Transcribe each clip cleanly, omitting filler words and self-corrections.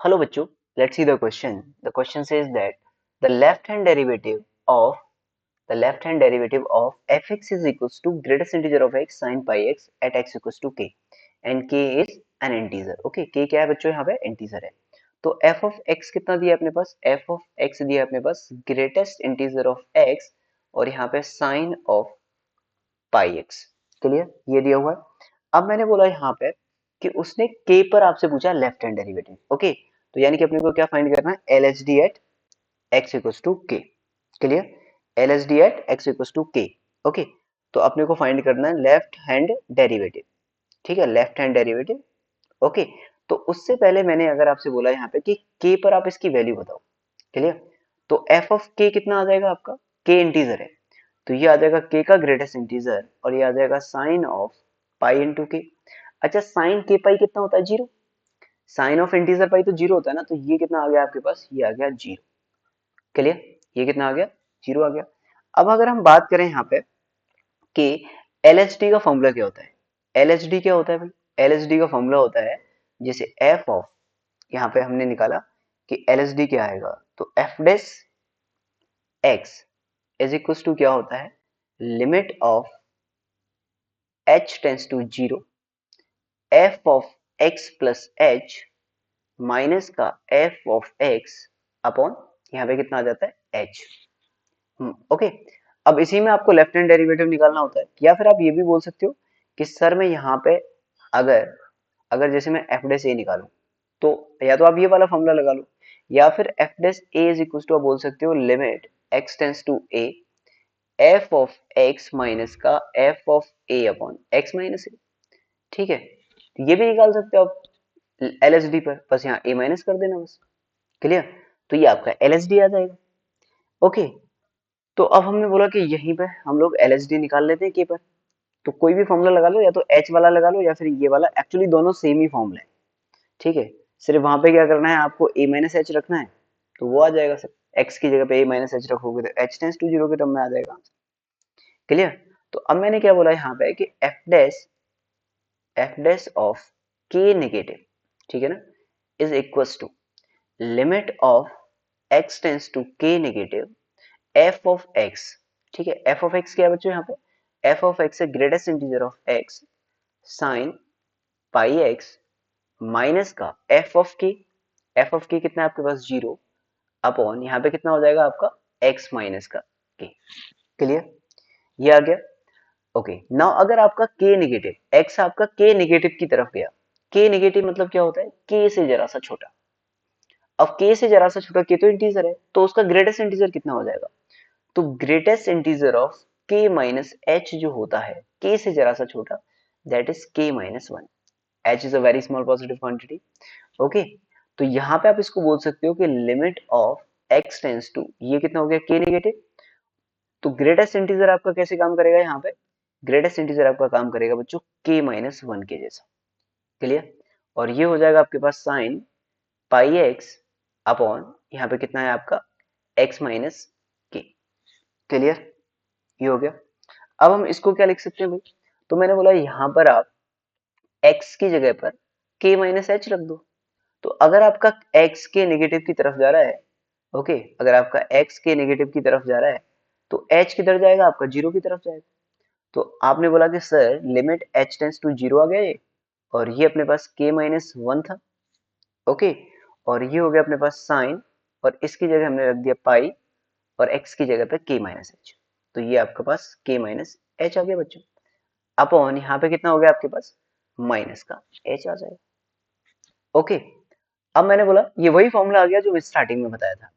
Hello बच्चों, let's see the question. The question says that the left hand derivative of fx is equals to greatest integer of x sin pi x at x equals to k and k is an integer. Okay, k क्या है बच्चों, यहाँ पे integer है. तो f of x कितना दिया है अपने पास? f of x दिया है अपने पास greatest integer of x और यहाँ पे sin of pi x. Clear, ये दिया हुआ है. अब मैंने बोला यहाँ पे कि उसने k पर आपसे पूछा लेफ्ट हैंड डेरिवेटिव. ओके, तो यानी कि अपने को क्या फाइंड करना है? L H D at X equals to K. Clear, L H D at X equals to K. Okay, तो अपने को फाइंड करना है लेफ्ट हैंड डेरिवेटिव. ठीक है, लेफ्ट हैंड डेरिवेटिव. ओके, तो उससे पहले मैंने अगर आपसे बोला यहाँ पे कि k पर आप इसकी वैल्यू बताओ. क्लियर, तो f ऑफ k कितना आ जाएगा आपका? k इंटीजर है, तो ये आ जाएगा k का ग्रेटेस्ट इंटीजर और ये आ जाएगा साइन ऑफ पाई इंटू के. अच्छा, साइन के पाई कितना होता है? जीरो. साइन ऑफ इंटीजर पाई तो जीरो होता है ना, तो ये कितना आ गया आपके पास? ये आ गया जीरो. क्लियर, ये कितना आ गया? जीरो आ गया. अब अगर हम बात करें यहाँ पे कि एलएचडी का फॉर्मूला क्या होता है? एलएचडी क्या होता है भाई? एलएचडी का फॉर्मूला होता है जैसे एफ ऑफ, यहाँ पे हमने निकाला कि एलएचडी क्या आएगा, तो f dash x is equal to क्या होता है? Limit of h tends to zero f of x plus h minus का f ऑफ x अपॉन यहाँ पे कितना आ जाता है? h. ओके, अब इसी में आपको लेफ्ट हैंड डेरिवेटिव निकालना होता है, या फिर आप ये भी बोल सकते हो कि सर मैं यहाँ पे अगर अगर जैसे मैं एफ डेस ए निकालूं, तो या तो आप ये वाला फॉर्मूला लगा लो, या फिर f dash a is equal to आप बोल सकते हो limit x tends to a f of x minus का f of a upon x minus a. ठीक है, तो ये भी निकाल सकते हो आप एल एच डी पर, बस यहाँ a माइनस कर देना बस. क्लियर, तो ये आपका एल एच डी आ जाएगा. ओके, तो अब हमने बोला कि यहीं पे हम लोग एल एच डी निकाल लेते हैं के पर. तो कोई भी फॉर्मूला लगा लो, या तो एच वाला लगा लो या फिर ये वाला, एक्चुअली दोनों सेम ही फॉर्मूला है. ठीक है, सिर्फ वहां पे क्या करना है आपको? a माइनस एच रखना है, तो वो आ जाएगा सर. x की जगह पे a माइनस एच रखोगे तो h टेंस टू जीरो के टर्म में आ जाएगा. क्लियर, तो अब मैंने क्या बोला यहाँ पे कि f dash of k negative, ठीक है ना, is equals to limit of x tends to k negative f of x. ठीक है, f ऑफ x क्या है बच्चों? यहाँ पे f ऑफ x है greatest integer of x sine pi x minus का f of k. f of k कितना है आपके पास? जीरो अपॉन यहाँ पे कितना हो जाएगा आपका? x माइनस का k. क्लियर, ये आ गया. ओके, नाउ अगर आपका k नेगेटिव, x आपका k नेगेटिव की तरफ गया, k नेगेटिव मतलब क्या होता है? k से जरा सा छोटा. अब k से जरा सा छोटा, k तो इंटीजर है, तो उसका ग्रेटेस्ट इंटीजर कितना हो जाएगा? तो greatest integer of k minus h जो होता है k से जरा सा छोटा, that is k minus one. h is a very small positive quantity. Okay, तो यहाँ पे आप इसको बोल सकते हो कि limit of x tends to, ये कितना हो गया? k negative. तो ग्रेटेस्ट इंटीजर आपका कैसे काम करेगा यहाँ पे? ग्रेटेस्ट इंटीजर आपका काम करेगा बच्चों k माइनस वन के जैसा. क्लियर, और ये हो जाएगा आपके पास साइन पाई एक्स अपॉन यहाँ पे कितना है आपका? x माइनस के. क्लियर, ये हो गया. अब हम इसको क्या लिख सकते हैं भाई? तो मैंने बोला यहाँ पर आप x की जगह पर k माइनस एच रख दो. तो अगर आपका x के नेगेटिव की तरफ जा रहा है, ओके, अगर आपका x के नेगेटिव की तरफ जा रहा है, तो h किधर जाएगा? आपका जीरो की तरफ जाएगा. तो आपने बोला कि sir limit h tends to zero आ गया ये, और ये अपने पास k माइनस वन था. ओके, और ये हो गया अपने पास साइन, और इसकी जगह हमने रख दिया पाई, और x की जगह पे k माइनस एच. तो ये आपके पास k माइनस एच आ गया बच्चों. अपॉन यहाँ पे कितना हो गया आपके पास? माइनस का h आ जाएगा. ओके, अब मैंने बोला ये वही फॉर्मूला आ गया जो मैं स्टार्टिंग में बताया था.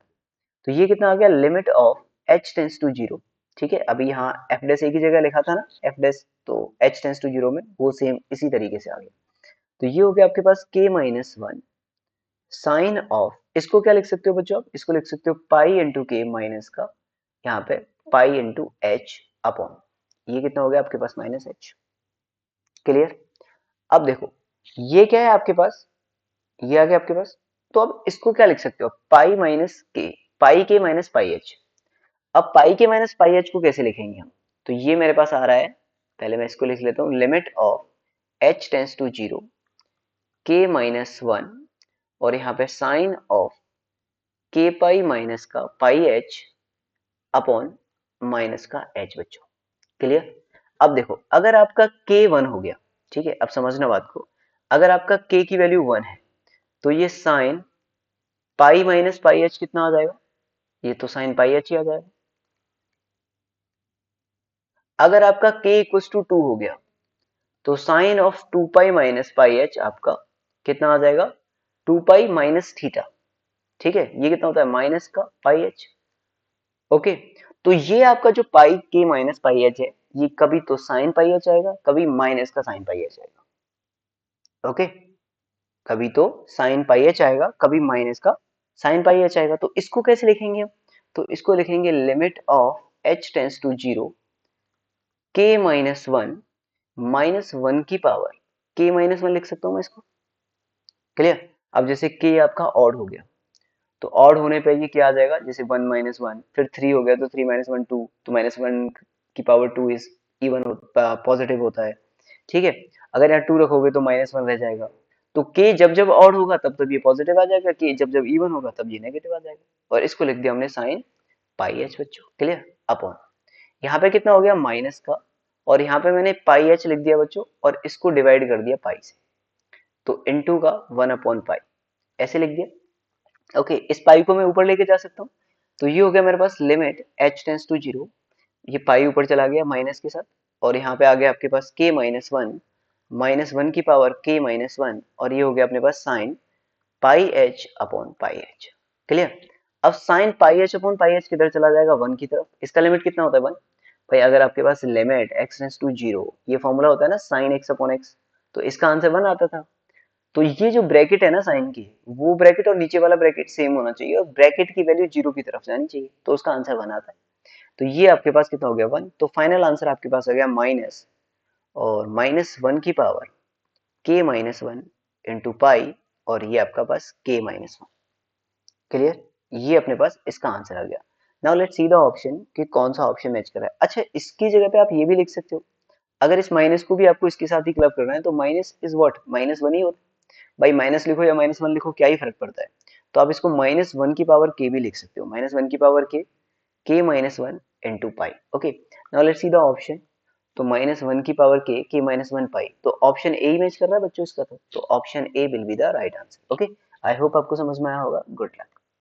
तो ये कितना आ गया? Limit of h tends to zero. ठीक है, अभी यहाँ f डैश a की जगह लिखा था ना f डैश, तो h टेंस टू जीरो में वो सेम इसी तरीके से आ गया. तो ये हो गया आपके पास k minus one sine of, इसको क्या लिख सकते हो बच्चों आप? इसको लिख सकते हो पाई इंटू के माइनस का यहाँ पे पाई इंटू एच अपॉन, ये कितना हो गया आपके पास? Minus H. क्लियर, अब देखो ये क्या है आपके पास? ये आ गया आपके पास. तो अब इसको क्या लिख सकते हो? पाई माइनस के, पाई के माइनस पाई एच. अब पाई के माइनस पाई एच को कैसे लिखेंगे हम? तो ये मेरे पास आ रहा है, पहले मैं इसको लिख लेता हूँ, limit of h tends to zero k minus one और यहाँ पे sine of k pi minus का पाई एच अपॉन माइनस का एच बच्चों। क्लियर। अब देखो अगर आपका के 1 हो गया, ठीक है, अब समझना बात को, अगर आपका के की वैल्यू 1 है तो ये sine pi minus pi H कितना आ जाएगा, ये तो साइन पाई एच ही आ जाएगा। अगर आपका के इक्वल टू 2 हो गया तो sine of 2 pi minus pi h आपका कितना आ जाएगा, 2 पाई माइनस थीटा। ठीक है, ये कितना होता है माइनस का पाई एच। ओके, तो ये आपका जो पाई के माइनस पाई एच है, ये कभी तो साइन पाई एच आएगा, कभी माइनस का साइन पाई एच आएगा। ओके, कभी तो साइन पाई एच आएगा, कभी माइनस का साइन पाई एच आएगा। तो इसको कैसे लिखेंगे हम, तो इसको लिखेंगे limit of h tends to zero k minus one minus one की पावर के माइनस वन लिख सकता हूं मैं इसको। क्लियर। अब जैसे के आपका ऑड हो गया तो ऑड होने पे ये क्या आ जाएगा, जैसे वन माइनस वन, फिर थ्री हो गया तो थ्री माइनस वन टू, तो माइनस वन की power two is even positive होता है। ठीक है, अगर यहाँ टू रखोगे तो माइनस वन रह जाएगा। तो के जब जब ऑड होगा तब तब ये पॉजिटिव आ जाएगा, के जब जब इवन होगा तब ये नेगेटिव आ जाएगा। और इसको लिख दिया हमने साइन पाई एच बच्चों। क्लियर। अपॉन यहाँ पे कितना हो गया माइनस का, और यहाँ पे मैंने पाई एच लिख दिया बच्चों, और इसको डिवाइड कर दिया पाई से, तो इनटू का वन अपॉन पाई ऐसे लिख दिया। ओके, इस पाई को मैं ऊपर लेके जा सकता हूँ, तो ये हो गया मेरे पास limit H tends to zero, ये पाई ऊपर चला गया माइनस के साथ, और यहाँ पे आ गया आपके पास के माइनस वन की पावर के माइनस वन, और ये हो गया अपने पास sine pi H upon pi H. Clear. अब sine pi H upon pi H किधर चला जाएगा, वन की तरफ। इसका लिमिट कितना होता है वन। भाई अगर आपके पास limit X tends to zero, ये फॉर्मूला होता है ना साइन एक्स अपॉन एक्स, तो इसका आंसर वन आता था। तो ये जो ब्रैकेट है ना साइन की, वो ब्रैकेट और नीचे वाला ब्रैकेट सेम होना चाहिए, और ब्रैकेट की वैल्यू जीरो की तरफ जानी चाहिए, तो उसका आंसर वन आता है। तो ये आपके पास कितना हो गया वन, तो फाइनल आंसर आपके पास आ गया माइनस और माइनस वन की पावर के माइनस वन इंटू पाई, और ये आपका पास के माइनस वन। क्लियर, ये अपने पास इसका आंसर आ गया। Now let's see the option कि कौन सा ऑप्शन मैच कर रहा है। अच्छा, इसकी जगह पे आप ये भी लिख सकते हो, अगर इस माइनस को भी आपको इसके साथ ही क्लब करना है तो minus is what, minus one ही होता है। भाई माइनस लिखो या माइनस वन लिखो क्या ही फर्क पड़ता है। तो आप इसको माइनस वन की पावर के भी लिख सकते हो, माइनस वन की पावर के minus one into pi. Okay, now let's see the option. तो माइनस वन की पावर के माइनस वन पाई, तो ऑप्शन ए ही मैच कर रहा है बच्चों इसका, तो option A will be the right answer. Okay, I hope आपको समझ में आया होगा। Good luck.